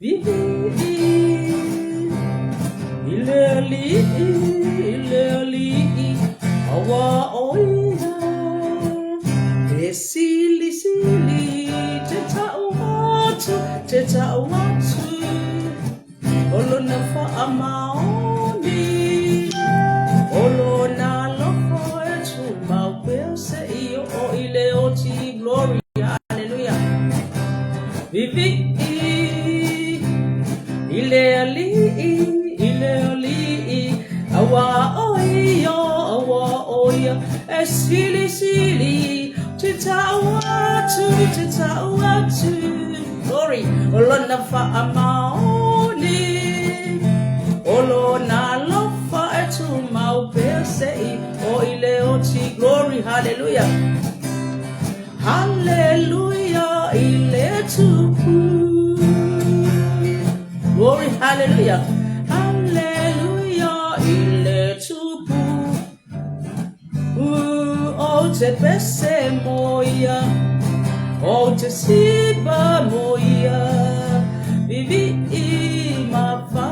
Ileli, awa oia, sili, teta watu, olona fa amaoni, olona lofo etu, mawese iyo o ile oti, glory, hallelujah. Vivi, ileli, awa oia, sili, teta watu, glory, olona fa amaoni, olona lofa etu maupese o ile oti, glory, hallelujah, hallelujah, ile tupu, glory, hallelujah, hallelujah, ile tupu, o te pese moia, o te siba moia, vivi mafa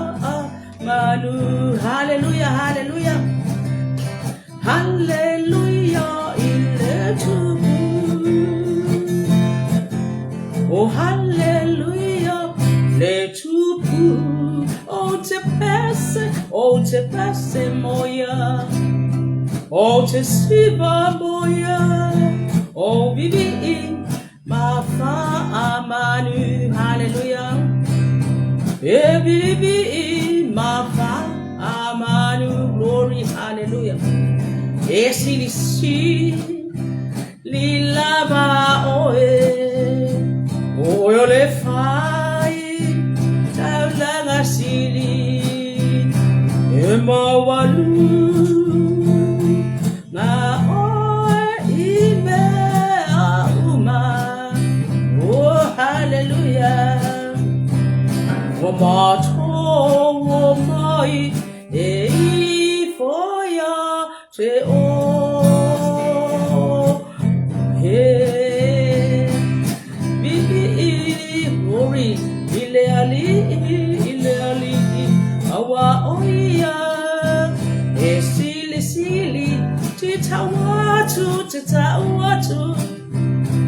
manu, hallelujah, hallelujah, hallelujah, ile tupu, oh hallelujah, le tupu, o te pese moia, o te siba moia, o vivi mafa amanu, hallelujah, vivi mafa amanu, glory, hallelujah, esili lilaba oe le fai taulaga sili emawalu na oe ime auma, oh hallelujah, o mai e foia te o he vivi glory ile ali awa oia e sili teta watu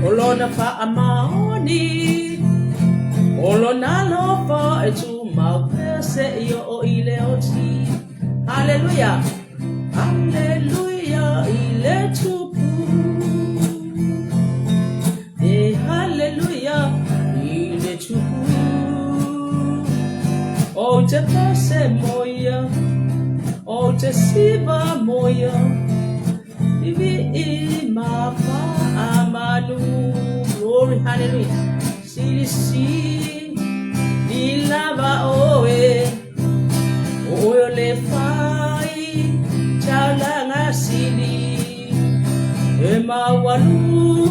olona fa amaoni, olona lofa etu maupese iyo o ile oti, hallelujah, hallelujah, ile tupu, hallelujah, ile tupu, o te pese moia, o te siba moia, vivi mafa amanu, glory, hallelujah, sili, ilaba oe le fai chalanga sili emawalu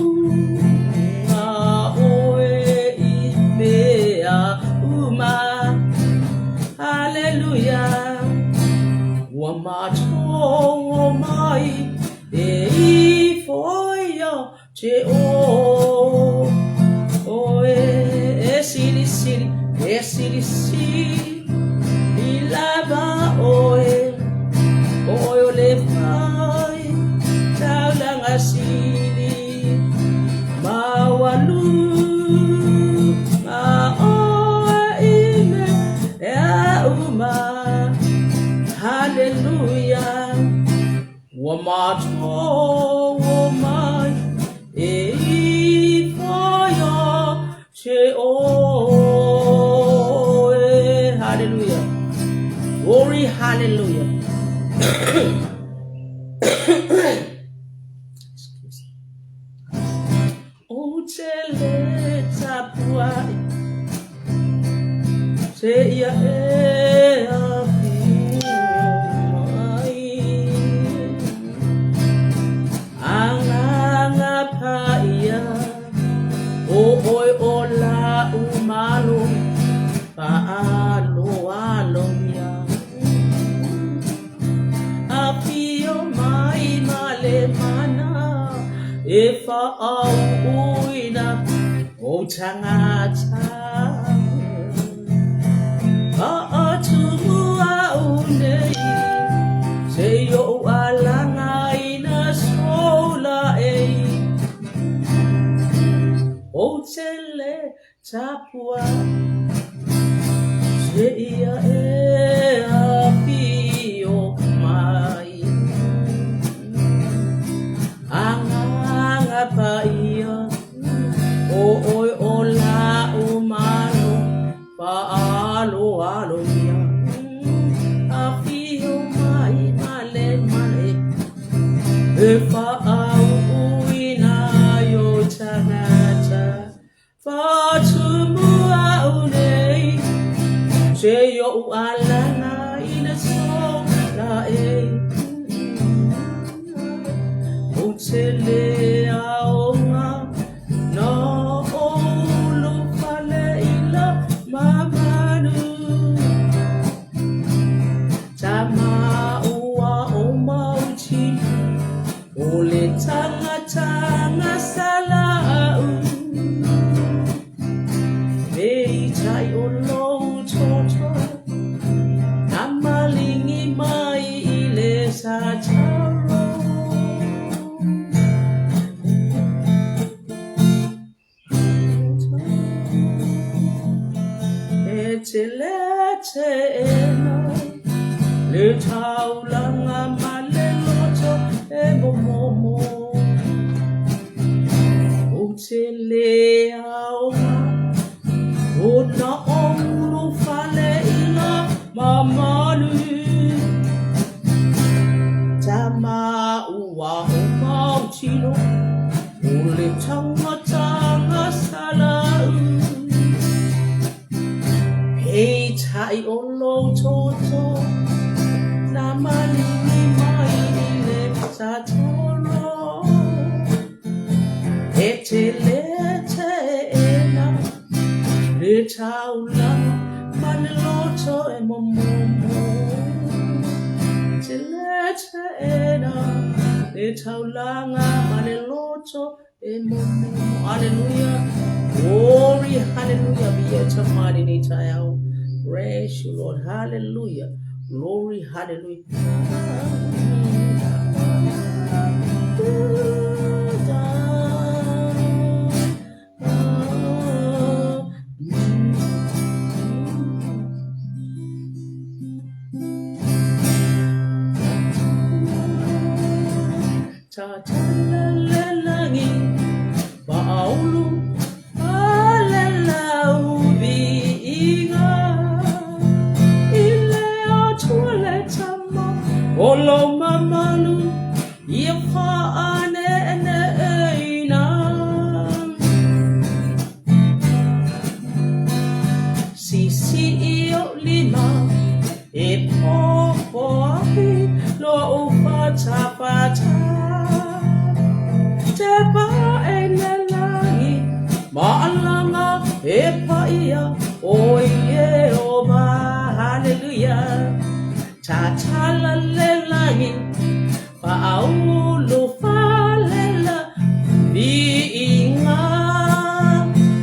oe imea uma, hallelujah, wamato mai e foia te oe sili ilaba oe le fai taulanga sili mawalu oe ime ea uma, hallelujah, wamato mai e foia te hallelujah, glory, hallelujah. O te le tapuai te ia e a mai anga paia o oi o la umalo alo ya apio mai male mana e fa au uina o tangata Otele tapua Seia e apio mai Anga paia O oi ola umano Paalo alo mia Apio mai male male E fa'au uina yo tanata Fatumua unei Se yo alana ina so la e Utele aonga No olu fale ila mamanu Tama ua o mauti Ole tanga tanga salau Veitai o lo toto Namalingi mai ile sa taro Etelete ena Le taulanga male loto e momo Utele aonga Ona onglu fale ila mamanu Tama ua o mautino Ole tanga tanga salau Hei tai o lo toto Namalingi mai ile sa toro Etelete ena Le taulanga maneloto e momomo Etelete ena Le taulanga maneloto e momomo Hallelujah Glory, hallelujah be to mighty name Tayo. Praise you, Lord. Hallelujah. Glory, hallelujah. Tatalalagi Paulu Olo mamanu ia faane ena Sisi io lima e popo api lo ufata fata Te pa ena langi maalanga e pa ia oye oba hallelujah Tatala lelagi Paulu falela Biinga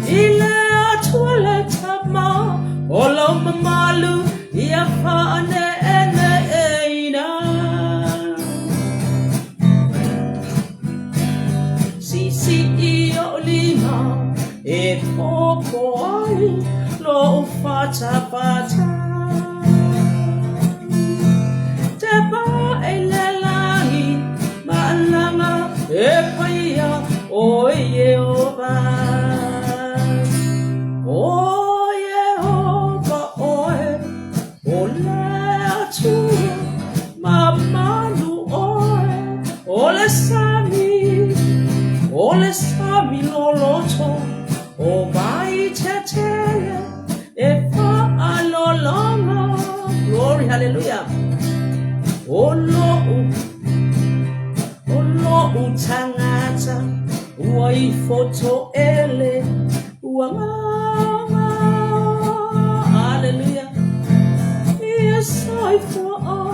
Ile atuale tama Olo mamalu Ia faane ene eina Sisi iyo lima E popo ai Lo fata fata Epaya, oh Jehovah, oh Jehovah, oh Leatu, Mamanu, oh le sami loloto, oh vai tetele, efa alolonga, glory, hallelujah, oh Lord. Utangata Wai foto ele Wanga Hallelujah Yes I for all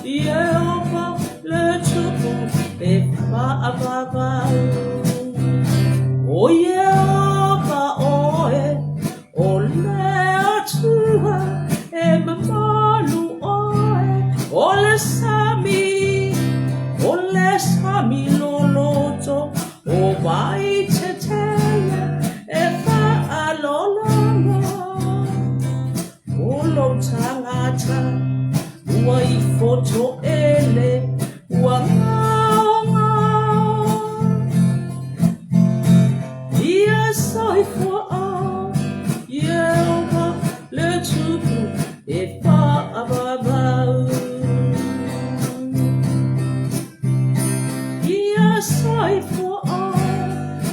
Yehovah let you go Efa ababa Oh Yehovah oh le atua Emamalu oh le sami Ole sami loloto o vai tetele e sorry for all. Yeah, let's go. If above. Yeah, sorry for all.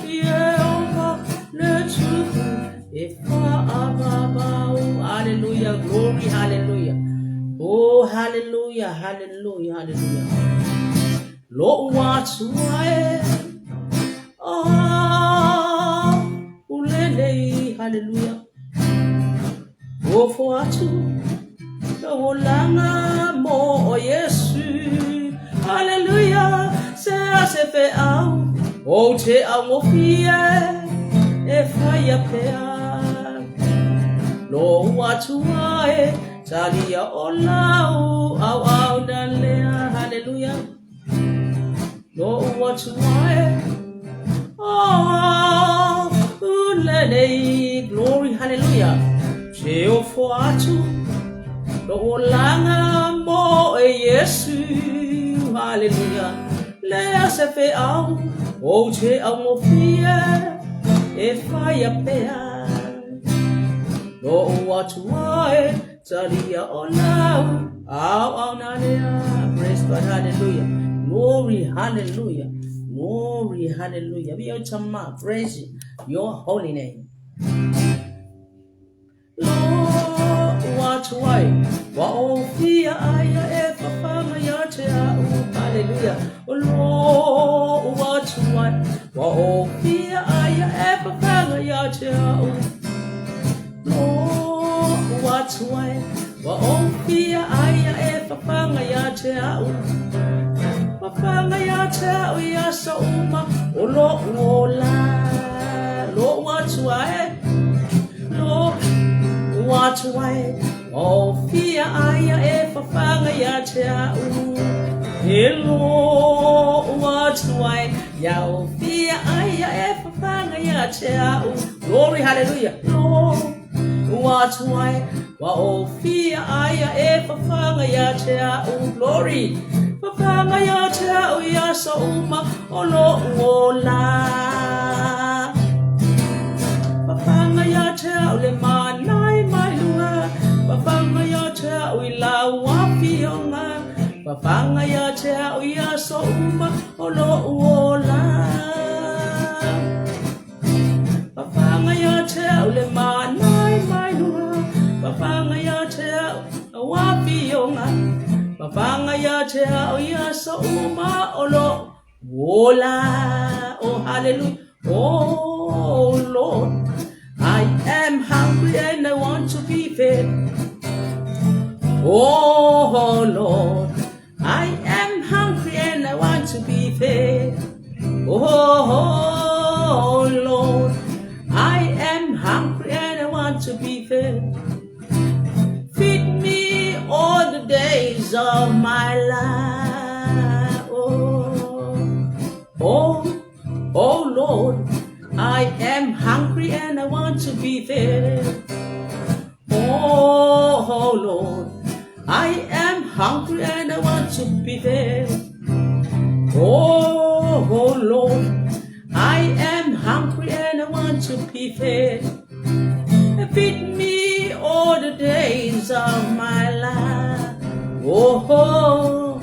Yeah, let's go. If above. Hallelujah, glory, hallelujah. Oh, hallelujah, hallelujah, hallelujah. Lord, what's why? Oh, ulele, hallelujah. Oh, for two, the Olanga mo, yes, hallelujah. Say, I say, fe out, oh, te amo fear, if I appear. Lord, what's why? Talia Olau, au dalea, hallelujah. Lord, what's why? Oh, ulele, glory, hallelujah. Jehovah tu, the Olanga mo, Yesu, hallelujah. Let us have it out, oh, te amo fear, if I appear. Lord, what's why? Talia Olau, au dalea, praise God, hallelujah. Glory, hallelujah. Glory, hallelujah. Be out of praise your holy name. Lord, what why? Wow, fear I ever found your child. Hallelujah. Lord, what why? Wow, fear I ever found your child. Lord, what why? Wow, fear I ever found your child. Panga ya cha ya sauma olo ola lo what why oh fear aya e panga ya cha hello what why ya oh fear aya e panga ya cha glory hallelujah Lord what why oh fear aya e panga ya cha glory Panga ya cha ya sauma olo ola Panga ya cha le manai mailunga Panga ya cha ila wafionga Panga ya cha ya sauma olo ola Panga ya cha le manai mailunga Panga ya cha wafionga Panga ya te ya so uma olo wola oh hallelujah oh Lord I am hungry and I want to be fed oh Lord I am hungry and I want to be fed oh Lord I am hungry and I want to be fed feed me all the days of my life. Oh Lord, I am hungry and I want to be fed. Oh Lord, I am hungry and I want to be fed. Oh Lord, I am hungry and I want to be fed. Feed me all the days of my life. Oh,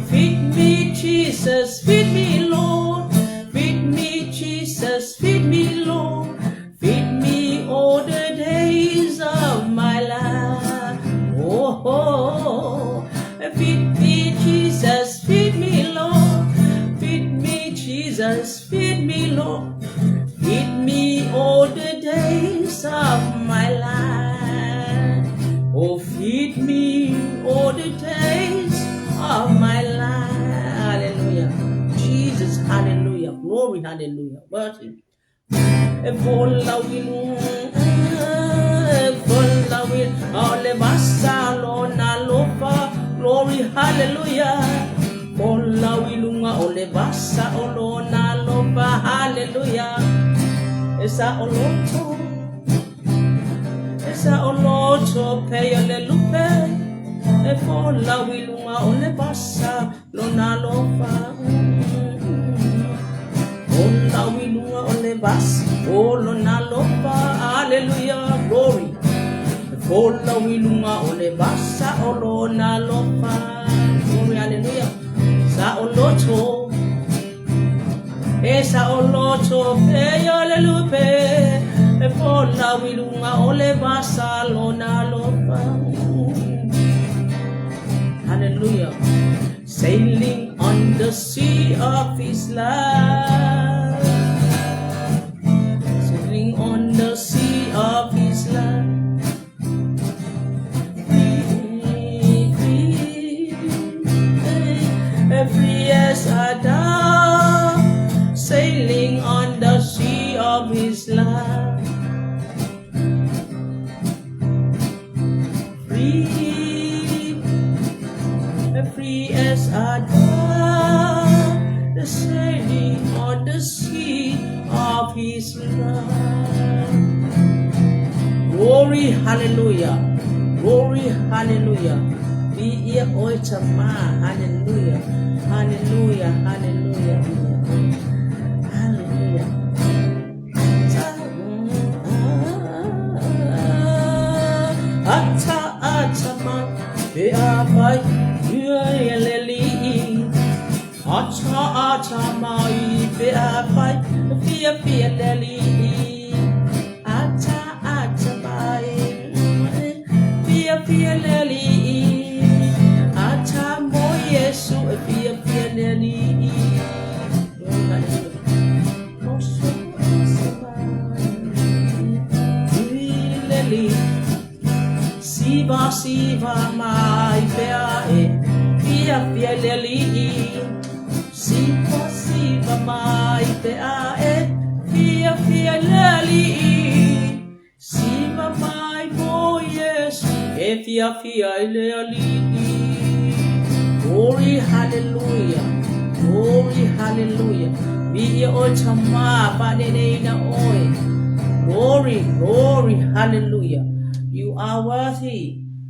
feed me, Jesus, feed me, Lord. Feed me, Jesus, feed me, Lord. Feed me all the days of my life. Oh, feed me, Jesus, feed me, Lord. Feed me, Jesus, feed me, Lord. Feed me all the days of my life. Oh, feed me all the days of my life. Hallelujah. Jesus, hallelujah. Glory, hallelujah. Worship. Vola will all the basalo na lofa. Glory, hallelujah. Vola wilunga ole basa olo na lofa. Hallelujah. Esa oloto peyo le lupe e fola wilunga ole basa lo na lofa ola wilunga olebas, olo na lopa, hallelujah, glory. Fola wilunga olebasa, olo na lopa, glory, hallelujah. Sa olocho, esa olocho, hallelujah. Fola wilunga olebasa, olo na lopa, hallelujah. Sailing on the sea of His love, sailing on the sea of His love, free as a dove, sailing on the sea of His love, free as a dove, sailing on the sea of His love. Glory, hallelujah. Glory, hallelujah. Be here, Oitama, hallelujah. Hallelujah, hallelujah. Hallelujah. Atama, be a fight. Atama, be a fight, fear, lily. Atama, fear, lily. Atamo, yes, fear, lily. Lily, Siva, my fear, lily. Siva, my fear, lily. Siva, my boy, yes, fear, lily. Glory, hallelujah. Glory, hallelujah. Be your Oitama, Padena Oi. Glory, glory, hallelujah. You are worthy.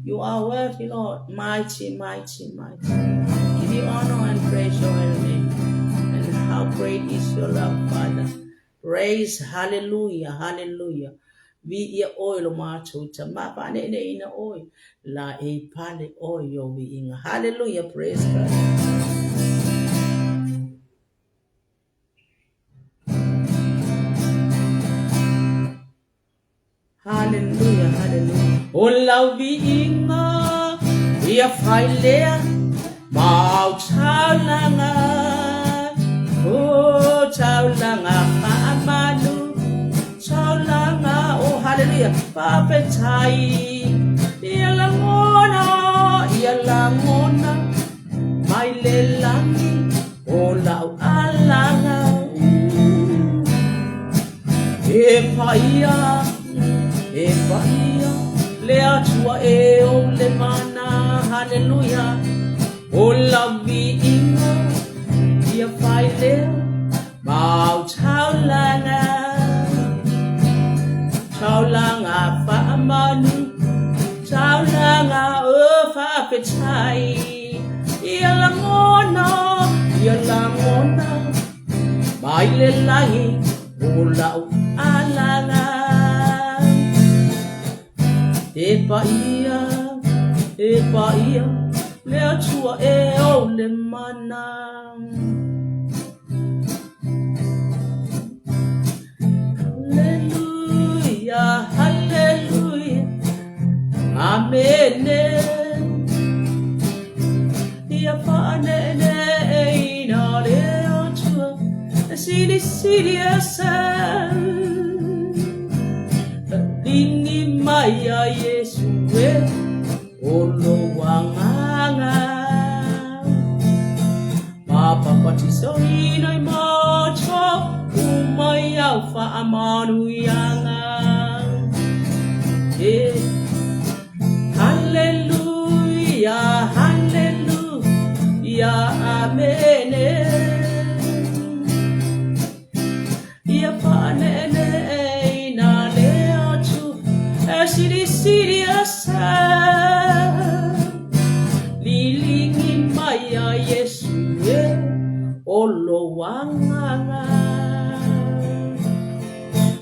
You are worthy, Lord. Mighty, mighty, mighty. Give you honor and praise your name. And how great is your love, Father. Praise, hallelujah, hallelujah. Be your oil, macho, tamapa, in oil. La e pale oil, your being. Hallelujah, praise God. Hallelujah, hallelujah. Oh, love being we are fine. Mau chao langa, oh chao langa, paamanu, chao langa, oh hallelujah, papetai, ialangona, mai lelangi, oh lau alanga, epaia, lea tua o le mana, hallelujah. Oh, love me ingo, dia faile, mau chao langa fa amanu, chao langa fa petai, ialangona, baile lahi, oh lau alanga, epaia. Lea tua o le mana. Hallelujah, hallelujah, amen. Ia paane ina lea tua, sili asa. Lingi maya Yesu olo wanganga Papa patisonino imocho umaya ufa amanu yanga Hallelujah, hallelujah, amen. Ia panene na leo tu siri asa lilingi maya Yesu olo wanganga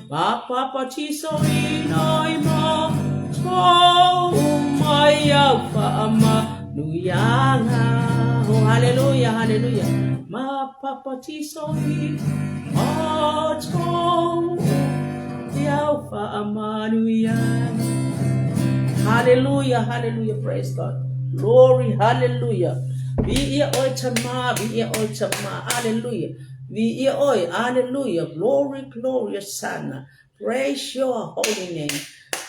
Papa chiso inoi mo to my alpha ama nuyanga. Oh hallelujah, hallelujah. Ma papa chiso inoi to the alpha ama nuyanga. Hallelujah, hallelujah, praise God. Glory, hallelujah. Be ear oi chama, be ear oi chama, hallelujah. Be ear oi, hallelujah. Glory, glorious Son. Praise your holy name.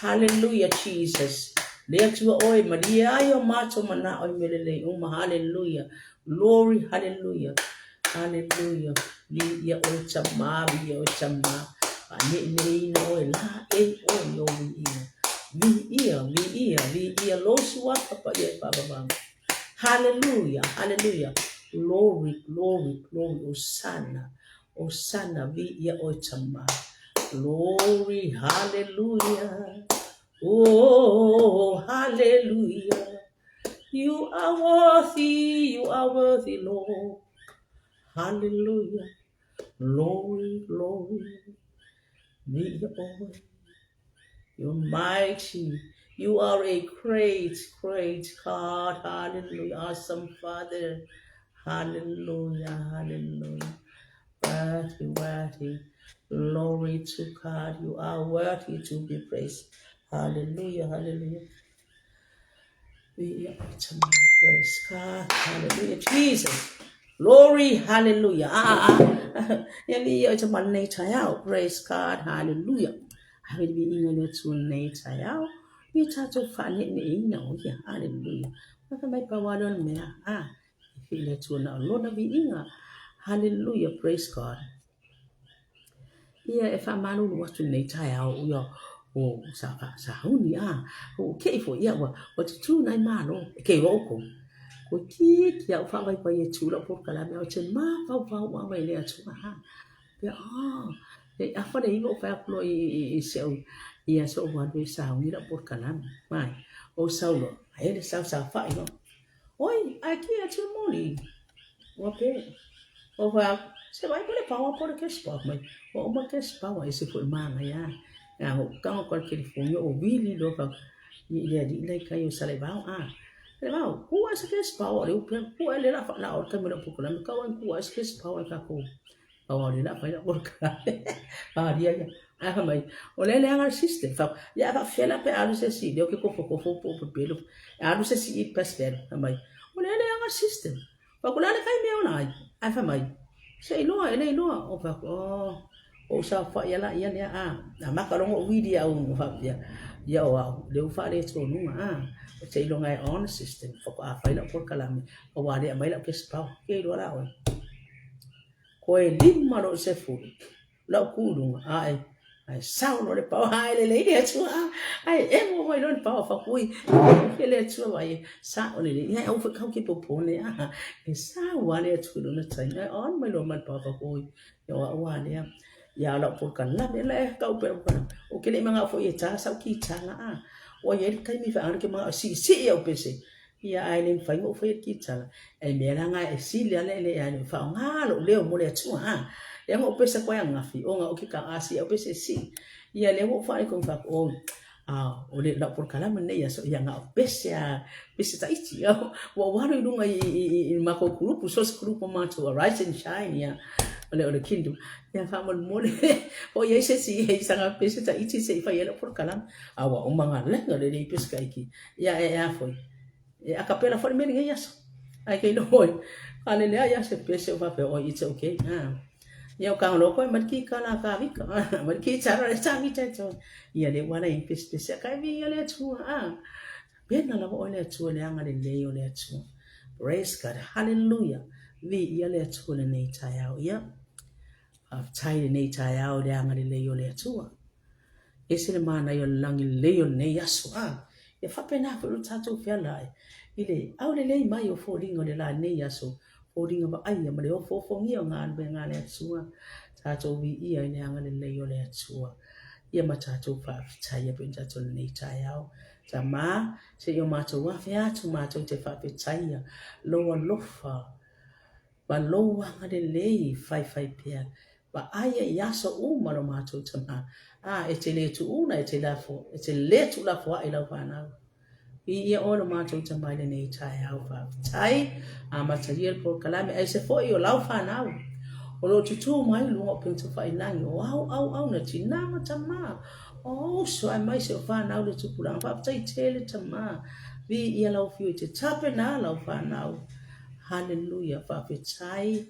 Hallelujah, Jesus. Let you oi, Maria, your macho mana oi melele, hallelujah. Glory, hallelujah. Hallelujah. Be ear oi chama, be ear oi chama. Ne oi la e oi yo be ear. Losua papa ye baba baba. Hallelujah, hallelujah. Glory, glory, glory. Hosanna, Hosanna, via ochama. Glory, hallelujah. Oh, hallelujah. You are worthy, Lord. Hallelujah. Glory, glory. Via You're mighty. You are a great, great God. Hallelujah. Awesome Father. Hallelujah. Hallelujah. Worthy, worthy. Glory to God. You are worthy to be praised. Hallelujah. Hallelujah. We are to praise God. Hallelujah. Jesus. Glory. Hallelujah. We are to my nature out. Praise God. Hallelujah. I will be in a to nature out. We try to find it in yeah. Hallelujah. What can I power on me? If you let you know, Lord, be in. Hallelujah. Praise God. Yeah, if I'm man who was to nature out, we are. Oh, sahuni okay for yeah, what two nine man, okay, okay. Ko ki ya fa vai pa ye chula por kala me o chen ma fa wa mai le chu ha ya e a fa de go fa plo e se o ia so wa do sa ni la por kala mai o sa lo ai de sa fa no oi aqui é tu moli o pe o fa se vai por pa o por que spa mai o ma que spa wa ese foi ma ya o ka ko que fonyo o vili do fa ia di le ka yo sa le ba Lembau, kuas kes power eu pen ku ele la fa la or kan mena pukula me kawan kuas kes power ka ko. Power ni la fa la por ka. Dia ya. Mai. Ole le angar system fa. Ya fa fela pe alu se si, deu que ko po pelo. Alu se si pes per. Mai. Ole le angar system. Fa kula le kai me ona. Fa mai. Sei lo ele lo o fa o sa fa ya la ya na makarong o video o fa ya. Ya o le fa le to nu Say long I on system for a file por calami o wadi a mile of his power. Kay do la on. Koy lim maro se fu. La kulung I sound on the power high lady to I am my own power for we. Let to I sound on it. I over come keep upon it. A sound one to the time I on my own power for we. You are one ya. Ya la por calami le kau per. Okay, mga fo yeta sa kita na o ye kai mi fa an ke ma si o pese ya ai len fa mo fa ki tsala e me la nga e si le ya ni fa nga lo le mo le tsu ya mo pese ko ya nga fi o nga o ki ka asi o pese si ya le mo fa ko fa o o le la por kala me ya so ya nga pese ta ichi o wa ro lu nga i ma ko grupo so grupo ma to rise and shine ya ole kingdom ya fa mo le o ye se si e sanga pese ta ichi se fa ya por kala awa o mga le nga le pes ka iki ya foi a capela foi me ninguém isso ai que não foi ale le ya se pese o papel o it's okay ya o kan lo ko man ki kala ka vi ka man ki chara sa mi te to ya le wala in pes ka vi ya le tu ben na mo le tu le anga le yo le tu praise God hallelujah vi ya le tu le nei ta ya tai nei ta ya o le anga le yo le tu ese le mana yo langi le yo ne yaso e fa pena ko tato fiala ile au le mai o fo ringo le la ne yaso o ringo ba ai ma le o fo ngi o ngan be ngan le tsua tato vi i ai ne anga le yo le tsua ia ma tato fa tai be tato ne tai au ma se yo ma to wa fia tu ma to te fa pe tai lo fa ba lo anga le fai pia ba aya yaso malo mato tama etele tu una etela fo etele tu la fo ila fana ia o mato tama le nei tai au fa tai material por kalame ai se fo io lau fana o lo tutu mai lungo pentu fa inangi au na tina tama so ai mai se fana le tu pula fa tai tele tama vi ia lau fiu te tape na lau fana hallelujah fa tai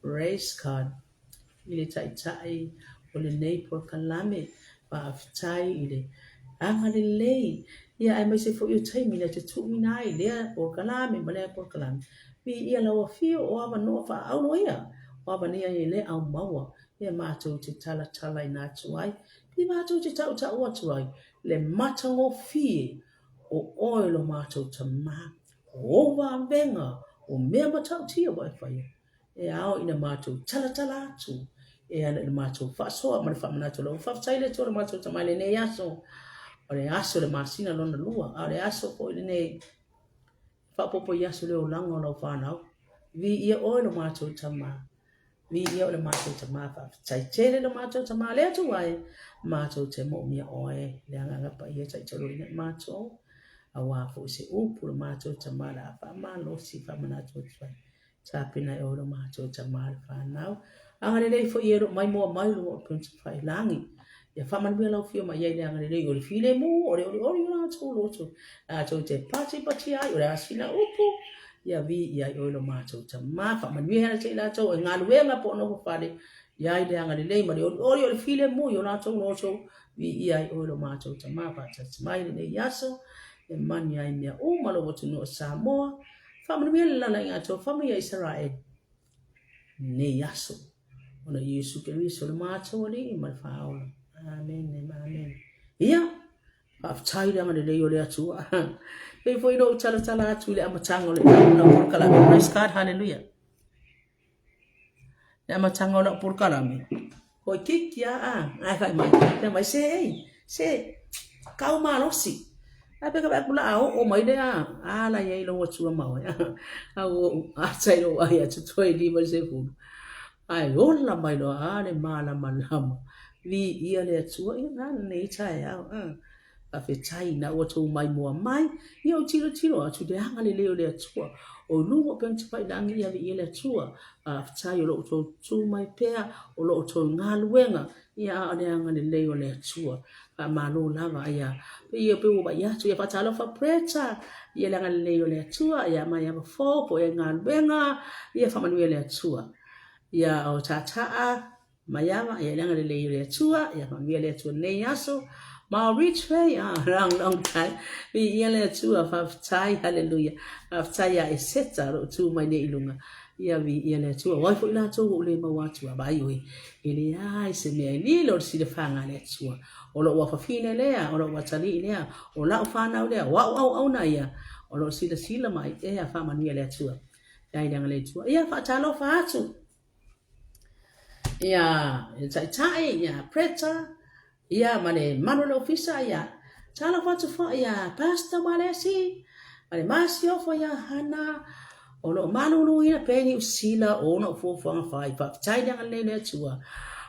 praise God ile tai o le nei por kalame pa tai ile anga le lei ia ai mai se fo io tai mina te tu mina i le por kalame ma le por kalame vi ia lau fio o ava no fa au no ia o ava nia i le au maua ia mātou te tala i nā tuai pi mātou te tau atuai le matango fie o oilo mātou ta ma o wa venga o mea matau tia wai whai e ao ina mātou tala atu e ana le mātou whaasoa ma le whamanato lau whaftaile tō le mātou ta mai le nei aso o le aso le māsina lona lua a le aso po le nei whapopo i aso le o langa o lau whanau vi ia oilo mātou ta ma vi ia o le mātou ta ma whaftai tele le mātou ta ma le atu wai mātou te mo mia oe le anganga pa ia tai tolo ina mātou a wafo se upu le mātou ta ma la pa ma lo si whamanato tuai tapina e o le mātou ta ma le whanau anga le fo ia mai mo mai lo punta fai langi ya whamanui lau fio mai le anga le o le file mo o le o tō a tō te pati ai o le asina upu ia vi ia o le mātou ta ma whamanui hana te la tō e ngā luenga po no whare ia le anga le ma le o le file mo o la tō loto vi ia o le mātou ta ma pata mai le yaso e mani ai mea o malo watu no Samoa whamanui la la ngā tō whamai Israel ne yaso ona Yesu Keriso le mātou ali ma le whaola amen ia whaftai le anga le leo le atua e foi no tala atu le amatango le na purkalame praise God hallelujah le amatango le purkalame ko kikia ai kai mai le mai se kau malosi ape ka pula o mai le la ye lo atua mau a sai lo ai atu toi di ma se fu ai ona mai lo ale mala malama vi ia le atua ina nei tai a fe tai na o tō mai mua mai ia o tiro atu te hanga le leo le atua o lungo penta pai langi ia vi ia le atua a tai o lo tō mai pea o lo tō ngā luenga ia a le hanga le leo le atua a malo lava ia ia pe o ba ia tu ia patalo fa preta ia le hanga le leo le atua ia mai ava fopo e ngā luenga ia whamanui le atua ia o tataa mayama ia le hanga le leo le atua ia whamanui le atua nei aso ma rich way long time vi ia tu whaftai hallelujah whaftai e seta ro tu mai nei lunga ia vi ia tu wai fo ina tu le ma watu ba ioi ele ai se me ni lo si le fanga le tu o lo wa fina le o lo wa tali le o la fana le wa na ia o lo si le sila mai e a fa mani le tu dai dang le tu ia fa talo fa tu ia tai ia preta ia mane mano le ofisa ia tala fatu fa ia pasta malesi mane masio fo ia hana o lo mano no ia peni usila o no fo fa fa tai dang le tua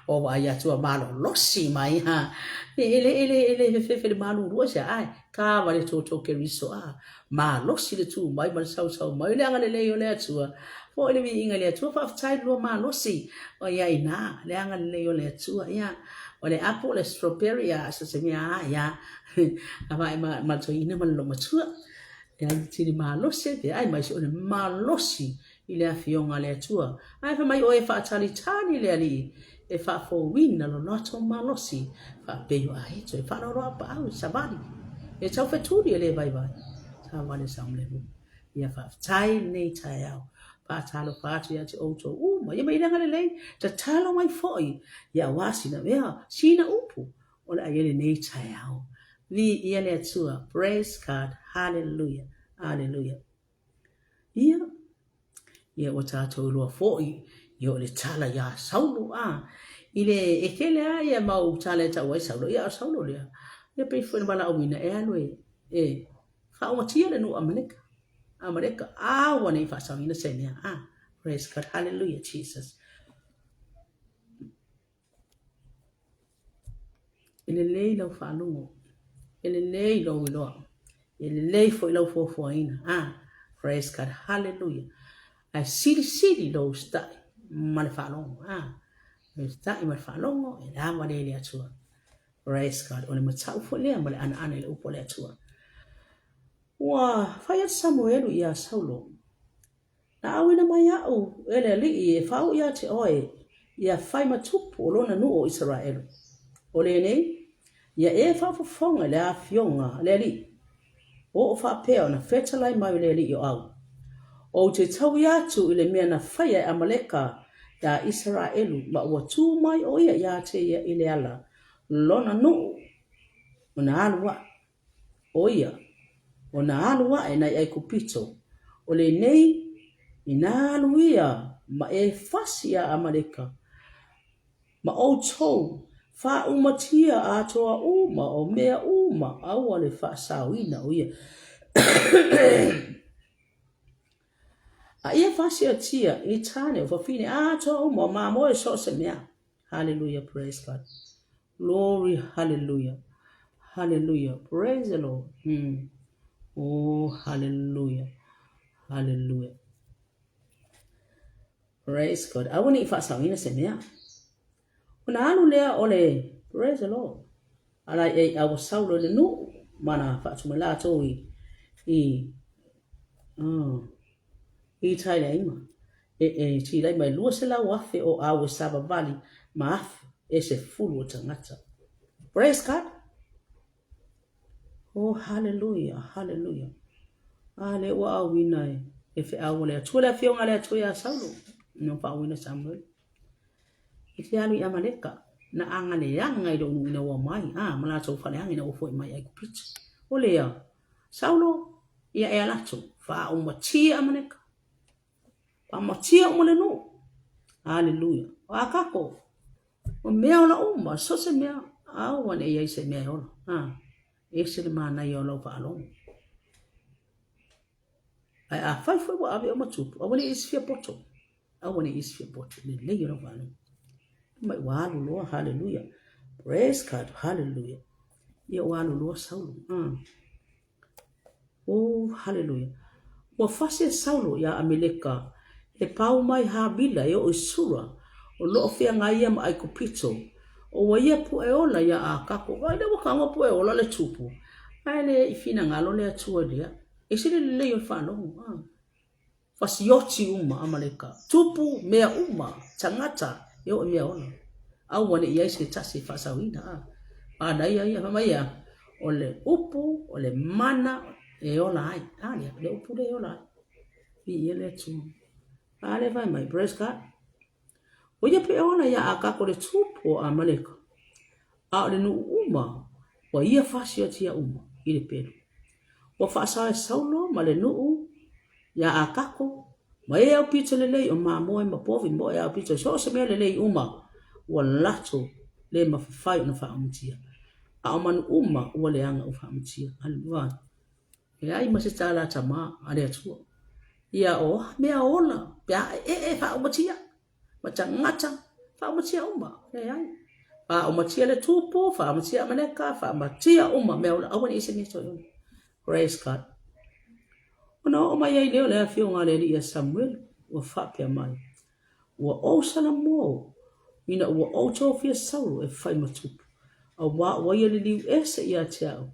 o va ia tua malo losi mai ha ele fe malo rosa ai ka vale to Keriso ma losi le tu mai man sau mai le ngale le yo le tua fo le vi inga le tua fa tai lo ma losi o ia ina le ngale le yo le tua ia o le apple le strawberry sa se mia ya ava ma to ina ma lo matua ya tiri ma losi ai mai so le ma losi ile afionga le tua ai fa mai o e fa tali le ali e fa fo wina lo nato ma losi fa pe yo ai so fa no ro pa au sabani e tau fe turi le vai sa vale samle ia fa tai nei tai au pa talo pa ya te auto ma ia mai ngale le ta talo mai foi ia wasi na vea sina upu ola ia nei tai au vi ia le tua praise God hallelujah ia o tato lo foi ia le tala ya saulo ile ekele ia mau tala ta wai saulo ia saulo le ia pe foi bala o mina e alo fa o tia le no America wane fa sa mina senia praise God hallelujah Jesus ele lei lau whaalungo, ele lei lau iloa, ele lei fo ilau fuafuaina. Praise God, hallelujah. Ai siri lau stai, male whaalongo. Stai male whaalongo, e la wale le atua. Praise God, ole matau fo lea, male ana le upo le atua. Wa, whai at Samuelu ia Saulo. Na awina mai au, ele li e whau ia te oe, ia whai matupu o lona nu o Israelu. Ole nei, ia e whawhawhonga le a fionga le li. O whapea na whetalai mai le li o au. O te tau atu i le mea na whai e Amaleka da Israelu, ma ua tū mai o ia te ia i le ala. Lona nu, o na alua, o ia. O na alua e nai ai kupito. O le nei, i na aluia, ma e fasia Amaleka. Ma o tau, fa umatia atoa uma o mea uma, aua le fa sawina o ia. A ia fasia tia, i tane, fa fine atoa uma, ma moe so se mea. Hallelujah, praise God. Glory, hallelujah. Hallelujah, praise the Lord. Oh, hallelujah. Hallelujah. Praise God. I want to fa sawina se mea. Kuna alu lea ole, praise the Lord. Ala e au Saulo le nu mana fa tumela to i tai le ima. Ti lai mai lua se la wafe o au Saba Valley ma afe e se fulu o tangata. Praise God. Oh, hallelujah, hallelujah. Ale wa au winai e fe au le tu le fionga le tu ya Saulo. No fa wina Samuel. Iti alu i Amaleka. Na angane yanga i do ina wa mai. Mala tau whale hangi na ufo i mai ai kupita. O lea, Saulo, ia e alatu. Wha umatia Amaleka. Wha umatia umale nu. Hallelujah. Wa kako. O mea ola uma, so se mea. Wane ia i se mea ola. E se le mana i ola upa alongo. Ai a fai fai wa ave o matupu. Awane isi fia poto. Awane isi fia poto. Le lei ola wa alongo. Mai walu loa, hallelujah. Praise God, hallelujah. Ia walu loa Saulo. Oh, hallelujah. Wa fase Saulo ya Amaleka. E pau mai habila e o isura. O loo fia ngai ia ma ai kupito. O wa ia pu e ola ya a kako. Wa ina wakanga pu e ola le tupu. Ai le ifina ngalo le atua lea. E sile le leo whanongu. Fasi yoti uma Amaleka. Tupu mea uma. Tangata. Yo mea ona. Au wane ia se tasi fasawina. Ada ia mamaya. Ole upu, ole mana e ola ai. Alia, le upu le ola ai. Ia le tu. Ale vai mai, praise God. O ia pe ona ia akako le tupu o Amaleka. A ole nu uma. Wa ia fasi atia uma. Ile pelu. Wa fasa Saulo ma le nuu. Ia akako. Ma e au pita le lei o mamoe ma povi mo e au pita. So se mea le lei uma. Wa lato le mawhawhai na whaamutia. A o manu uma ua le anga o whaamutia. Hallelujah. E ai ma se tala tama a le atua. Ia o mea ola. Pea whaamutia. Ma tangata whaamutia uma. E ai. Whaamutia le tupu, whaamutia Amaleka, whaamutia uma. Mea ola awane ise ni toi una. Praise God. Ona o mai ai leo le a fionga le li a Samuel. Ua whapea mai. Ua o salamo. Ina ua auto fia Saulo e whai matupu. A wa ia li liu ese ia te au.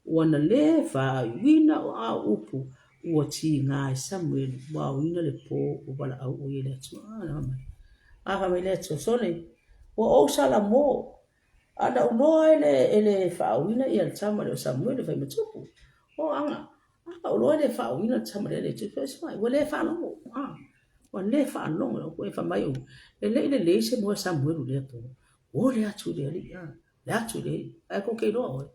Ua na le wha wina o a upu. Ua ti ngā Samuel. Wa wina le po o wala au o ia le atu. Aha mai le atu. Sone. Ua o salamo. Ana unoa ele wha wina ia le tama le o Samuel e whai matupu. O anga. Ana unoa ele wha wina le tama le tupu. Ua le wha longo. Wa le fa longo ko e fa mai o le se mo Samuel le po o le atu le ali le atu le ai ko ke no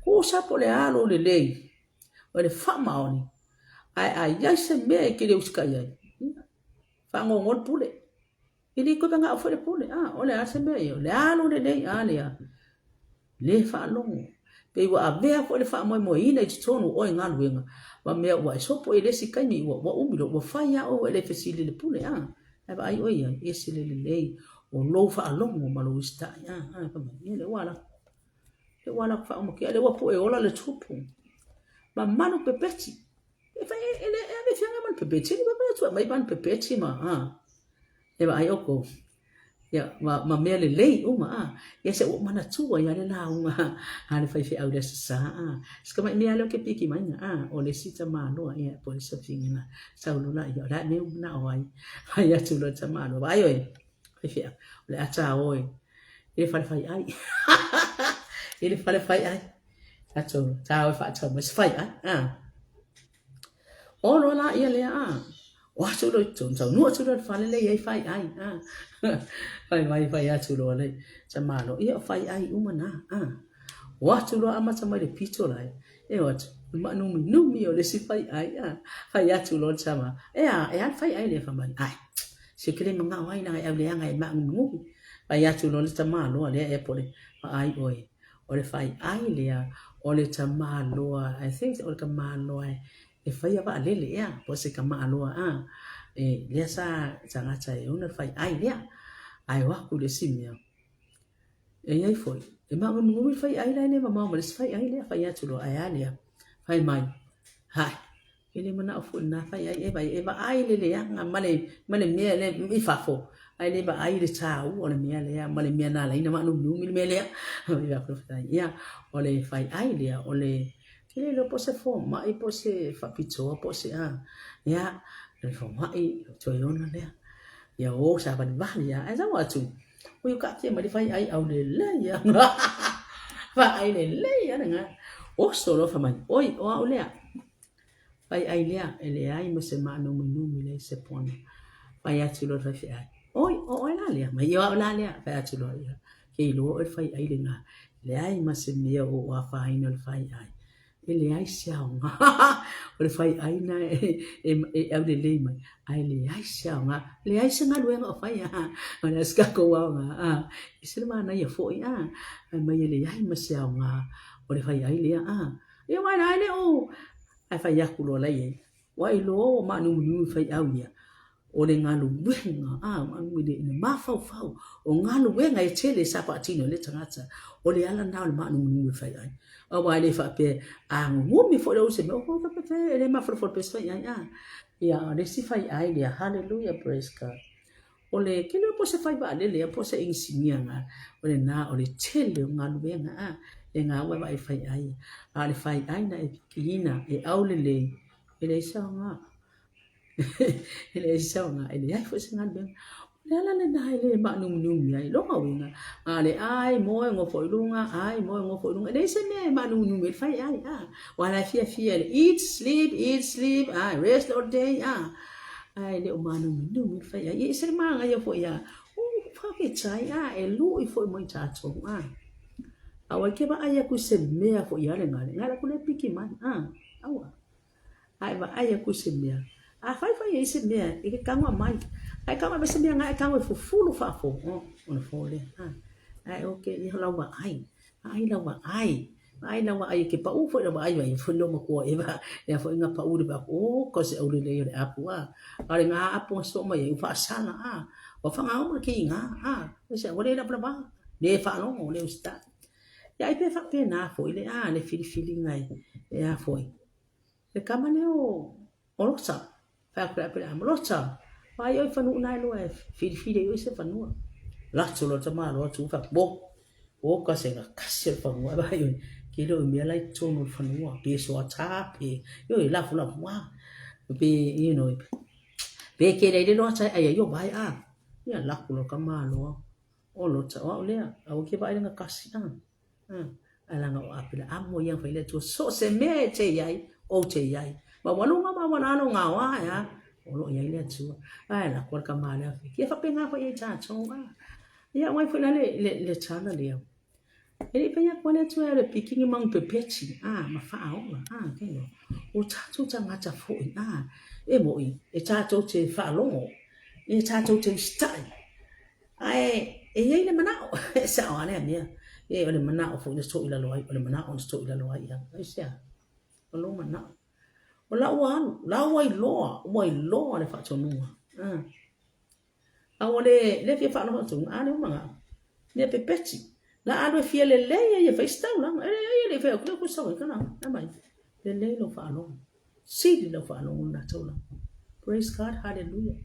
ko sa po le alo le o le fa maoni ai ya se me ke le uska ya fa ngol pule ili ko nga fo le pule o le ase me yo le alo le le fa longo pe wa avea fo le fa mo ina i tonu o nga luenga wa me wa so po ele sikai ni wa umilo wa fanya o ele fesili le pule aba ai o ia ese le o lo fa longo ma lo sta pa me le wala le wala fa o ke le wa po e ola le tupu ma manu pepeti e fa ele e ave fianga man pepeti ni ba tu mai ban pepeti ma e ba ai oko ya ma me le lei o ma ya se o mana tu ya le la unga ha le fai fe au le sa ska mai me ale ke piki mai o le sita ma no ya po le safina sa lo la ya la me na o ai ya tu lo ta ma no ba yo e fe le ata o ele fai ai ele fai ai ata ta o fa ta mas fai ai o lo la ia le wa tu lo tu nu tu lo fa le ai fai ai fai mai fai atu lo le chama lo ia fai ai umana wa tu lo ama chama le pito lai e wat ma nu mi o le si fai ai fai atu lo chama e fai ai le fa mai ai se kele manga wai na ai le ngai ma ngu fai atu lo le chama lo le e pole ai oi o le fai ai le o le chama lo I think o le chama lo e fai ava le ya po se chama lo e le sa changa chai una fai ai le ai wa ku le simia e ai foi e ma ngu fai ai le ma ma le fai ai le fai atu lo ai ale fai mai hai ele mana fu na fai ai e ba ai le ya male me le mi fa fo ai le ba ai le chau o le me le ya male me na le na ma nu me le ya ya pro fai ya o le fai ai le o le ele lo pose fo ma i pose fa pizzo pose ya le fo ma i to yo na le ya o sa ba ba ya ai sa wa tu o yo ka ke ma di fai ai au le ya fa ai le ya nga o solo fa mai oi o le fai ai le ele ai mo se ma no mi le se pone fai atu lo fa ai oi o la le ma yo la le fai atu lo ya ke lo o fai ai le nga le ai ma se me o wa fai no fai ai ele ai xiao nga o le fai ai na e au le mai ai le ai xiao nga le ai se nga lo nga fai ona ska ko wa nga e se ma na ye fo mai le ai ma xiao nga o le fai ai le e wa na le o ai fai ya ku lo la ye wa i lo ma nu fai au ya o le nga lu wenga ma ngi de ma fa o nga lu wenga e tele sa pa tino le tangata o le ala na ma nu fai ai o wa le fa pe ngu mi fo le o se mo ko pe le ma fo pe fai ai ya le si fai ai le hallelujah praise God o le ke le po se fai ba le po se insinia nga o le na o le tele nga lu wenga e nga wa ai fai ai le fai ai na e kina e au le sa nga ele sa nga ele ai fo se nga ben la le na ele ba nu ai lo nga winga le ai mo ngo fo lunga ai mo ngo fo lunga le se me ba nu me fai ai wala fia eat sleep rest all day ai le ma nu me fai ai se ma nga yo fo ya fa ke chai e lu i fo mo cha chong awa ke ba ai ku se me fo ya le nga ku le piki man awa ai ba ai ku se me fai ese me e ke kangwa mai ai kangwa be se me nga kangwa fu fulu fa fo ona fo le ai okay ni la wa ai la wa ai ke pa u fo la wa ai fo lo mo ko e ba ya fo nga pa u de ba ko se o le le apu ale nga apu so mo ye fa sana o fa nga mo ki nga se o le la ba le fa no le usta ya ai pe fa pe na fo ile le fili ngai ya fo le kamane o lo sa fa pra amrocha vai oi fanu nai lo fili oi se fanu la chulo chama lo chu fa bo o ka se ga kasel fanu ba yo ki lo mi lai chono fanu pe so cha pe yo la fu la wa pe you know pe ke le lo cha ai yo bai ya la ku lo kama lo o lo cha o le o ke ba nga kasi ala nga o apila amo yang fa ile to so se me che yai o che yai ba walo nga ma wana no nga wa ya o lo ya ile tu la kwa ka ma la ke fa pe nga fa ye cha chong ya wai fa le cha na le ele pe ya kwa le tu le picking mang pe pechi ma fa o ke no o cha chu cha nga cha fo e mo e cha chu che fa lo e cha chu che stai e ye le mana sa wa le mia e o le mana o fo le so ila lo ai o le mana o so ila lo ai ya ai sia o lo mana o la wai loa le fa tonua a o le fi fa no tu le manga le pepeti La ado fia le ye fa sta la le fa ko sa ka na mai le lo fa lo si lo fa lo na tola. Praise God, hallelujah.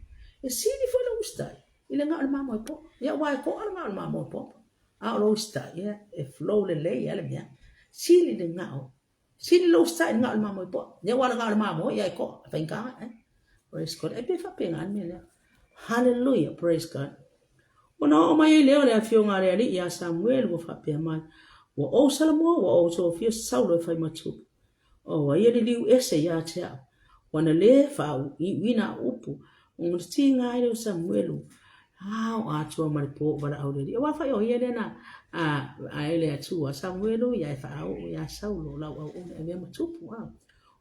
E si di fa lo sta ile nga al mama po ya wa ko al mama po a lo sta ya e flow le ya le mia si li de nga o si di lo sta nga al mama po ya wa nga al mama ya ko fa ka praise God e be fa pe nga le hallelujah, praise God. Ona o mai leo le afio nga le ali ya Samuel wo fa pe mai wo o Salomo wo o so fio Saulo fa matu o wa ye liu ese ya tia wana le fa wina upu un tinga ile Samuel a tua mai po wala au le wa fa yo ye na a ile atu Samuel ya fa o ya Saulo la o e matu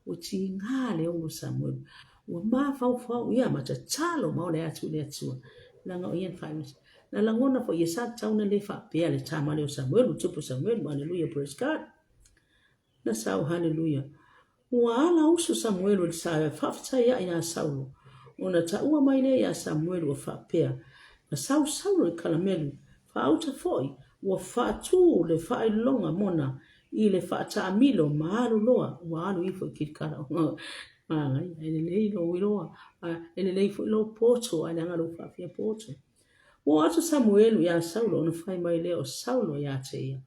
o tinga le o Samuel wa ma fa ya ma talo ma le atu la nga yen fa na langona fo yesa tauna le fa pe le tama le Samuel tupu Samuel hallelujah, praise God na sau hallelujah wa ala usu Samuel le sa fa ya Saulo ona ta ua mai le ya Samuel wa fa pe na Saulo kalamelu fa auta foi wa fa tu le fa longa mona i le fa ta milo malu loa wa alu ifo kitkara ngai ele lo wiloa ele fo lo poto ana ngalo fa fe poto. O atu Samuel ya Saulo ona fai mai leo Saulo ya te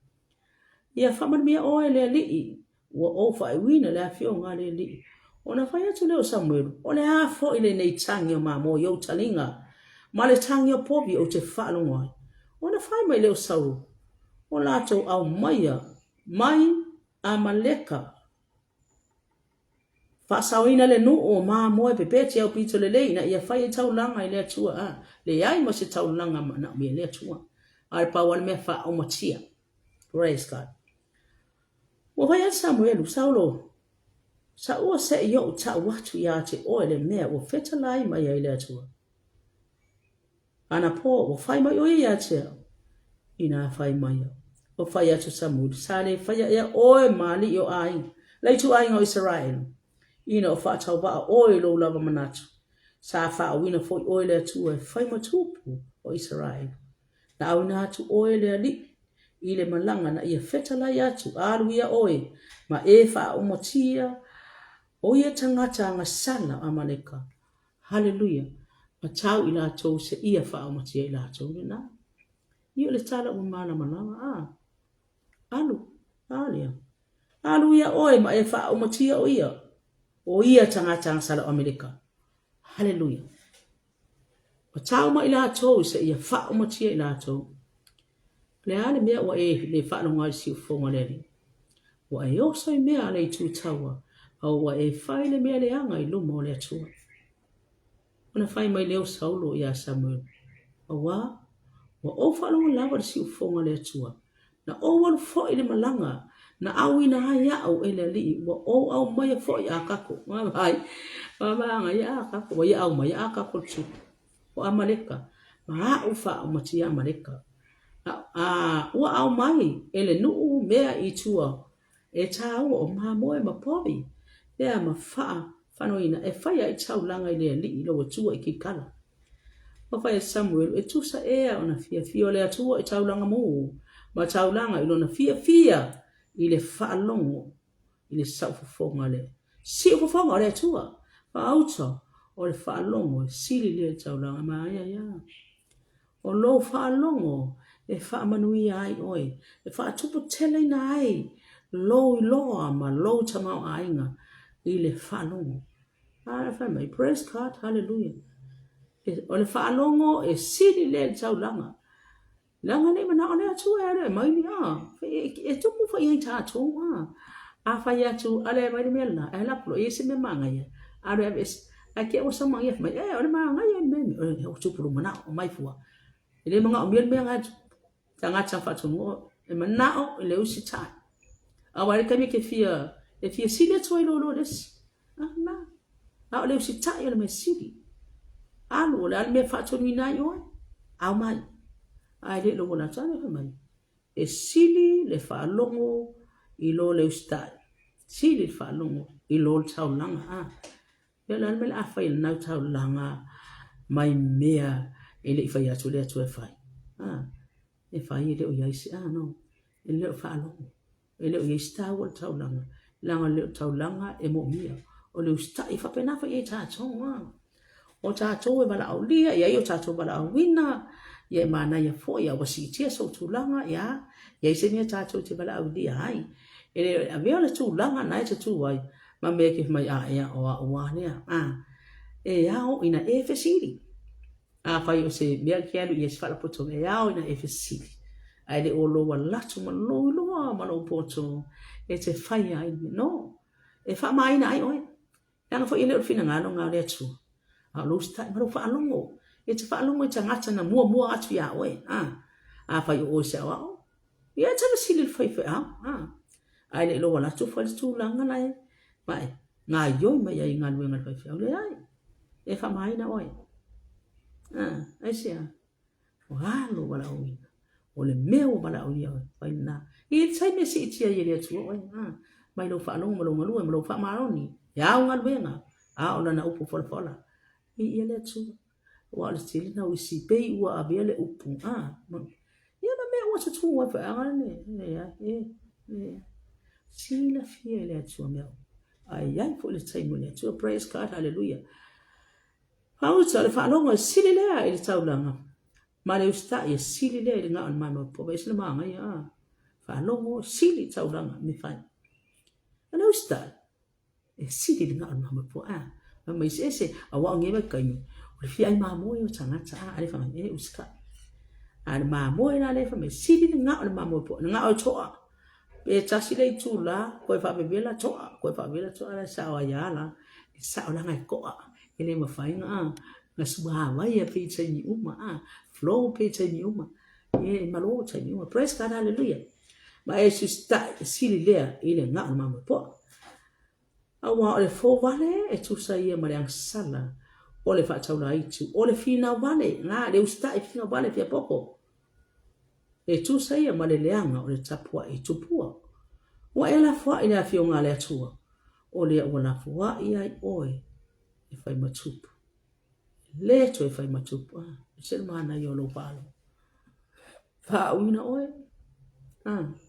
ia faman mia o ele li o fai wina le afio nga le li ona fai atu leo Samuel ole a fo ile nei tangi o mamo yo talinga ma le tangi o pobi o te falo ngoi ona fai mai leo Saulo o lato au maia mai Amaleka fa sawina le nu o ma mo e pepeti au pito le leina ia fai tau langa i le atua le ai mo se tau langa na me le atua al pa wal me fa o matia. Praise God. Wa vai Samuel Saulo sa o se yo ta watu ya te o le me o feta lai mai ai le atua ana po o fai mai o ia te ina fai mai o fai atu Samuel sale fai ya o mali yo ai le tu ai ngo Israel ina o fa tau ba o lo lava manatu sa fa wina fo o le tu e fai matupu o Israel na au na tu o le ali ile malanga na ia feta la ya tu alu ia oe ma e fa o motia o ia tangata nga sana Amaleka hallelujah ma tau ila to se ia fa o motia ila to na io le tala o mana mana alu ia oe ma e fa o motia o ia tangata sala Amaleka hallelujah o tau ma ila to se ia fa o motia ila to le ale mea wa e le fa no ngai si fonga le wa e o so mea le tu tawa au wa e fai le mea le anga i lumo le tu ona fai mai leo Saulo ya Samuel wa o fa no lava si fonga le tu na o wa fo ile malanga na awina haya au ele li wa o au mai fo ya kako ma vai ma nga ya kako wa ya au mai ya kako tu o Amaleka ma u fa o matia Amaleka wa au mai ele nu mea i tua e tau o mamoe mapovi ea mafa fanoina e faya i tau langa i lea li lo tua i kikala o faya Samuel e tusa ea ona fia lea tua i tau langa mu ma tau langa i lona fia i le whaalongo i le saufafonga le si ufafonga lea tua pa auto o le whaalongo sili lea tau langa ma ya o lo whaalongo e fa manui ai oi e fa tupu tele na ai lo ma lo tama ainga i le fa longo fa mai praise God hallelujah o le fa longo e sili le tau langa le mana ona tu era mai ni e tupu fa i ta tu a fa ya tu ale mai mela e la pro e se me manga ya are ves aqui o sama ia mai e o manga ia me o tupu mana o mai fu ele manga o me nga tanga tsa mo e manao le usita awari kami ke fia e fia sile toi lo des na le usita yo le sili alu le me fatu ni na yo au mai ai le lo na tsana fa mai e sili le fa longo i lo le usita sili fa longo i lo tau langa ya le me afa il na tau langa mai mea ele fa ya tu le tu fa e fai le o ia si no e le fa lo e le o ia sta o taulanga langa le taulanga e mo mia o le sta I fa pena fa e tatonga o tatou e wala au lia ia o tatou wala au wina ia mana ia fo ia wasi tia so tulanga ia se mea tatou te wala au lia ai e a vea le tulanga nai te tu ai ma me ke mai ia o nea e ao ina e fesiri fai o se mea ke alu ia se wala poto e ao ina e fesiri ai le o loa latu ma lo poto e te fai ai no e fa mai na ai oi Nanga fo ile fina ngalo ngale atu lo sta ma lo fa alongo e te fa alongo te ngata na mua atu ya we fai o se wa ia te sili fai ai le lo wala tu fa tu langa nai mai nga yo mai ai nga lu nga fai fa le ai e fa mai na oi ai sia wa lo wala o le meo wala o ia fai na I sai me si tia ile tu oi mai lo fa alongo lo ngalu lo fa maroni ya nga lu ona na upu fola I ele tu wa le tili na wisi pe wa abele upu ia ma me wa tu wa fa ne si la fie le tu me ai fo le tai mo le tu praise God hallelujah Pau le fa longa sili le ile taulanga ma le usta ia sili le nga on ma mo po be sile ma nga ia fa longo sili taulanga mi fa ana usta e sili nga on ma mo po mai se awa nge ba kai o le fia ma mo yo tanga ale fa e uska ale ma mo ina le fa me sili nga on ma mo po nga o choa pe tasi le tula ko fa be bela choa ko fa bela choa la sa wa ya la sa la ngai ko ele ma fa nga na suba wa ya pe che ni uma flow pe che ni uma e ma lo che ni uma praise God hallelujah ma e sta sili le ile nga on ma mo po awa ole fo vale e tu sa ia mariang sala ole fa taula itu ole fina vale nga le usta e fina vale pia poco e tu sa ia male leanga ole tapua e tupua wa ela fa ina fio nga le atua ole ona fa ia oi e fai matupu le to e fai matupu se mana yo lo palo fa uina oi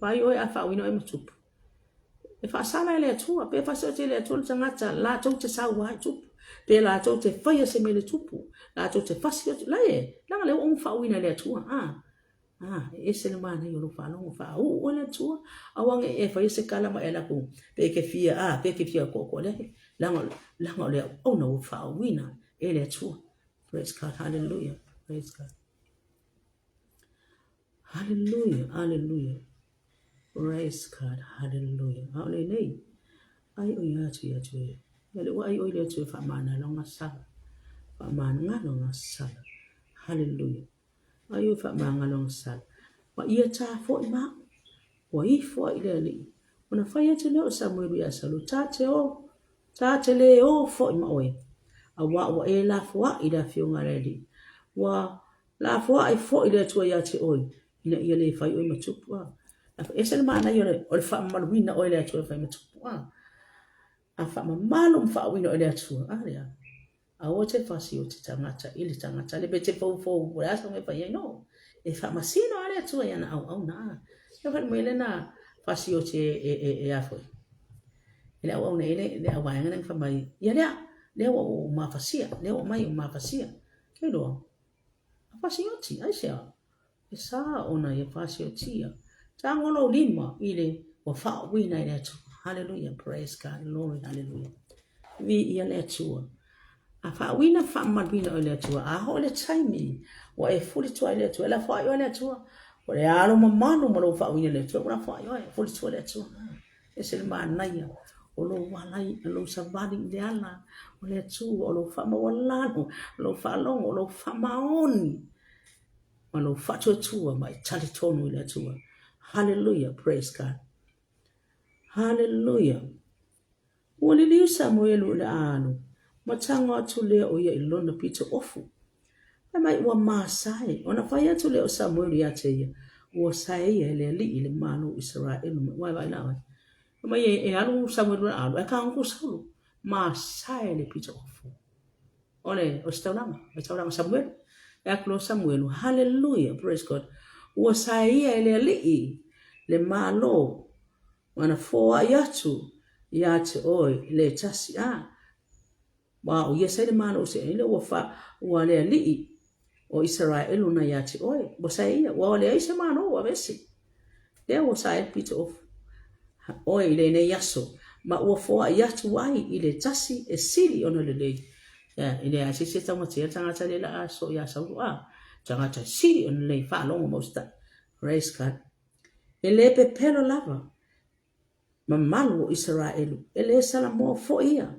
vai oi a fa uina e matupu e fa sala le tua pe fa so te le tua tangata la to te sa wa tu pe la to te fa se me le tupu la to te fa si la la le on fa wina le tua e se le mana yo lo fa no fa o le tua awang e fa se kala ma ela ko pe ke fia ko le la le o no fa wina e le tua praise God hallelujah praise God hallelujah Praise God, hallelujah. Hallelujah. Ai o ya tu. Ele wa ai o le tu fa mana longa sala. Fa mana longa sala. Hallelujah. Ai o fa mana longa sala. Wa ia ta fo ma. Wa I fo ile le. Ona fa ia te le Samuel ya salu ta te le o fo ma oi. A wa e la fo ida fi nga ready. Wa la fo ai fo ile tu ya te oi. Ina ia le fa o ma tupu ese le mana yo o le fa maluina o le atu fa matupu a fa malo fa wina o le atu ya a o te fa si o te tangata ile tangata le bete fo o ya sa me fa ye no e fa masino ale atu ya na au na ya fa me le na fa si o te e a foi ile au na ile le awa nga fa mai ya le o ma fa sia le o mai ma fa sia ke do fa si o ti ai sia e sa ona ye fa si o ti Tangolo lima ile wa fa wina ile tu. Hallelujah, praise God, Lord, hallelujah. Vi ile tu. A fa wina fa malwina ile tu. A ho le time wa e fuli tu ile tu. Ela fa ile tu. O le alo mamano mo lo fa wina ile tu. Ora fa ile fuli tu ile tu. Ese ma nai o lo walai lo sabadi ile ala. O le tu o lo fa ma walano. Lo fa long o lo fa maoni. Ma lo fa tu ma tali tonu ile tu. Hallelujah, praise God. Hallelujah. Wole li Samuel le anu. Matanga tu le o ia ilona pita ofu. Mai wa masai. Ona faya tu le o Samuel ya te ia. Wa sai le li ile manu Israel. Wa na. Mai e anu Samuel le anu. E ka anku saulu. Masai le pita ofu. Ole o staulanga. Samuel. E aklo Samuel. Hallelujah, praise God. ua saia e le alii le malo mana foa iatu ia te oi le tasi wa o ia sai le malo se ile ua le alii o Israelu na ia te oi ua saia ua le aise malo ua vesi le ua saia pita of oi le ne yaso ma ua foa iatu ai i le tasi e sili ona le lei ile a se tamatia tangata le la so ia sau tangata sili ona le fa longo mosta praise God ele pe pelo lava mamalu o Israelu ele salamo fo ia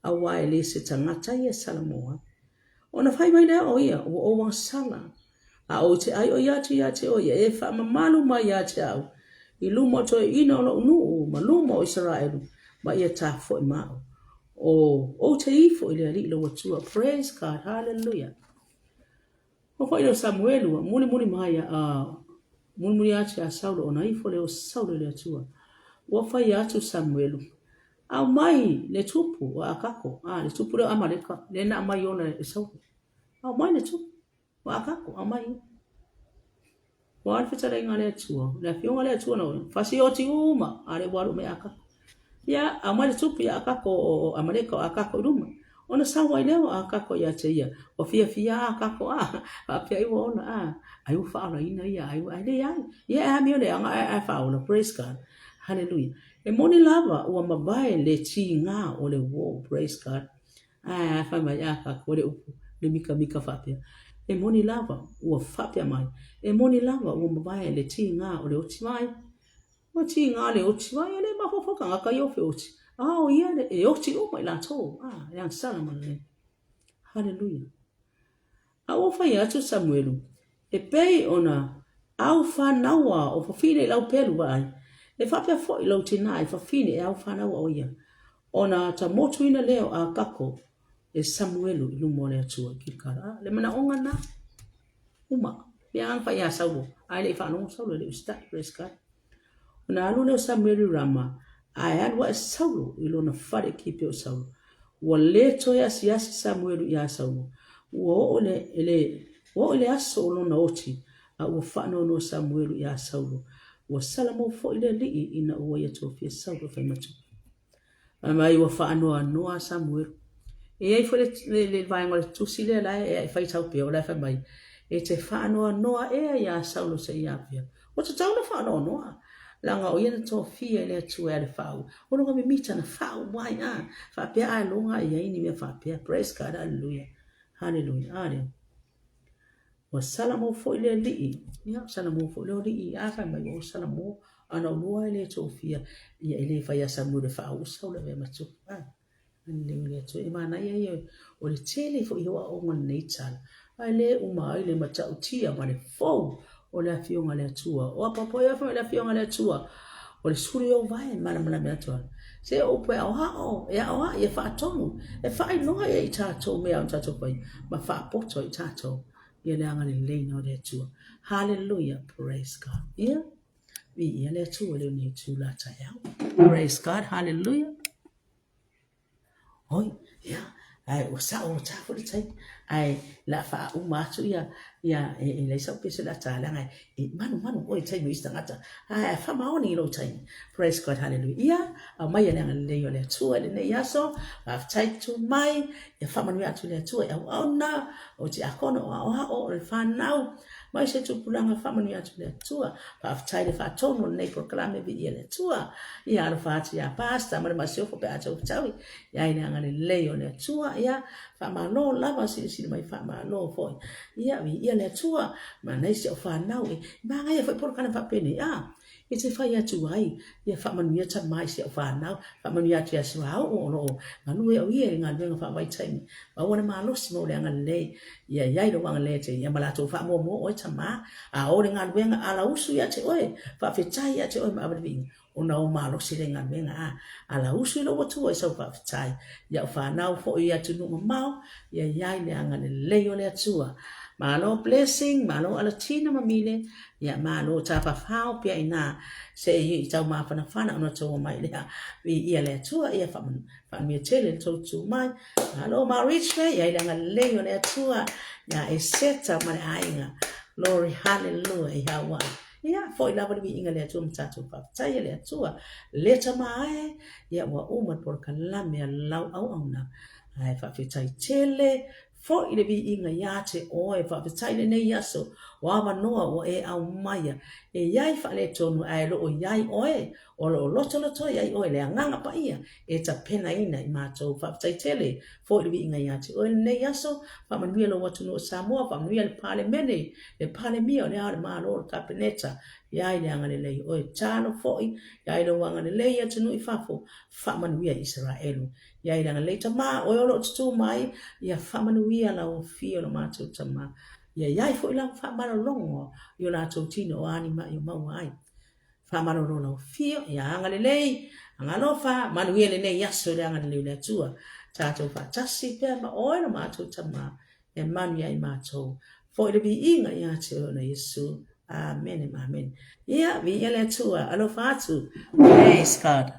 awa ele se tangata ia salamo ona fai mai le o ia o wa sala a o te ai o ia te o ia e fa mamalu mai ia te au i lumo to ina lo nu malumo o Israelu ma ia ta fo ma o te ifo ile ali lo watua praise God hallelujah o fo ile Samuelu muli mai muli ati a Saulo ona ifo le o Saulo le atua wa fai atu Samuelu au mai le tupu wa akako le tupu le Amaleka le na mai ona e Saulo au mai le tupu wa akako au mai wa alfita le ngale atua le fionga le atua no fasi o ti uma ale walu me akako ya amale tupu ya akako Amaleka akako ruma ona sawa ile akako ya te ia o fia akako apia i ona ai u fa ina ia ai ya mi ole anga fa ona praise God hallelujah e moni lava ua mabae le tinga o le wo praise God fa mai akako le mika fapia e moni lava ua fapia mai e moni lava ua mabae le tinga o le oti mai o tinga le oti mai le mafofoka ngaka yo fe oti o ia le e oti o mai la to yang salama le hallelujah au fai atu Samuelu e pei ona au fa nawa o fafine lau pelu vai e fapia fo i lau tina e fafine e au fa nawa o ia ona ta motu ina leo kako e Samuelu i lumo le atua kilkara le mana onga na uma yang fai a Saulo ai le fa no Saulo le usta praise God ona alu le Samuelu rama ai alwa e Saulo i lona fare kipe o Saulo ua leto ya siasi Samuelu ia Saulo ua ole aso o lona oti a ua whanau no Samuelu ia Saulo ua salamo fo ile lii ina ua ia tofia Saulo fai matu mai ua whanau noa Samuelu e ai fo le vaenga le tusi le la e fai tau pia o la fai mai e te whanau noa e ia Saulo se ia pia o te tau na whanau noa langa o ia to fia le tu e le fau o no mi mita na fau wai fa pia ai longa ia ini me fa pia praise God hallelujah hallelujah wa salamo fo ile li ya salamo fo le li fa mai o salamo ana lua le to fia ia ile fa ya samu le fau so le me tu le to e mana ia o le tele fo ia o ngon nature ale uma ile mata utia ma le fo o le afionga le atua o apapo ia fa le afionga le atua o le suri o vai mana me atua se o pe o ia fa tonu e fa no ia i tato me au tato pai ma fa poto i tato ia le anga le leina o le atua hallelujah praise God ia ia le atua le ni tu la tayau praise God hallelujah oi ia ai o sa o ta fo tai ai la fa uma tu ia e le sa pese la ta la ngai e manu oi tai mi stangata ai fa ma oni lo tai praise God hallelujah ia a mai le ngai le yo le tu le ne ya so a tai tu mai e fa manu atu le tu e o na o ti akono o le fa nau mai se tu pulanga fa manu atu le tu fa tai le fa tono nei proclame vi le tu ia lo fa ti a pasta ma ma se fo pe atu tau ia ina ngai le yo le tu ia fa ma no lava si mai fa ma no foi ia le tua ma nei se fa nau ma ngai fa por kana fa pene e te fa ia tu ai ia fa man ia ta mai se fa nau fa man ia tia so o no nganu e o ia nga venga fa vai tai ma wona ma lo simo le nga le ia do wanga le te ia mala to fa mo o ta ma o le nga venga ala usu ia te oe fa fe tai ia te oe ma abri ona o malo sile nga venga ala usu lo watu e so fa tai ia fa nau fo ia tu no mau ia le anga le yo le atua malo blessing malo alatina mamile ia malo tapa fao pia ina se i tau ma fana ona to mai le ia le atua ia fa mi tele to mai malo ma rich le ia le anga le yo le atua ia e seta ma ainga Glory, hallelujah, Yahweh. Yeah, for love be inga le tum tatu pa. Taya le tua. Leta mai. Ya wa umat por kalam ya lau au na. Ai fa fitai tele. For ile bi inga yate oi fa fitai le ne yaso. Wa noa o e au maya. E yai fa le tonu ai lo o yai oi. O lo loto loto yai oi le nganga pa ia. E ta pena ina I mato fa fitai tele. For ile bi inga yate oi ne yaso. Fa manuia lo watu no Samoa. Fa manuia le pale mene. Le pale mio le ale malo o kapineta. Yai le anga le lei oi tano foi. Yai lo wanga le lei atu no I fafo. Fa manuia Israelu. Yai le anga le tama oi olo tutu mai. Ia fa manuia la o fio lo mato tama. Ia yai foi la fa malo longo. Yo la to tino o anima yo mau ai. Fa malo longo fio. Ia anga le lei. Anga lo fa manuia le nei yaso le anga le lei le tua. Tato fa tasi pe ma oi lo mato tama. E manuia I mato. For it be inga ya te o na Yesu. Amen and amen. Yeah, vi ele tua. Alo fatu. Praise God.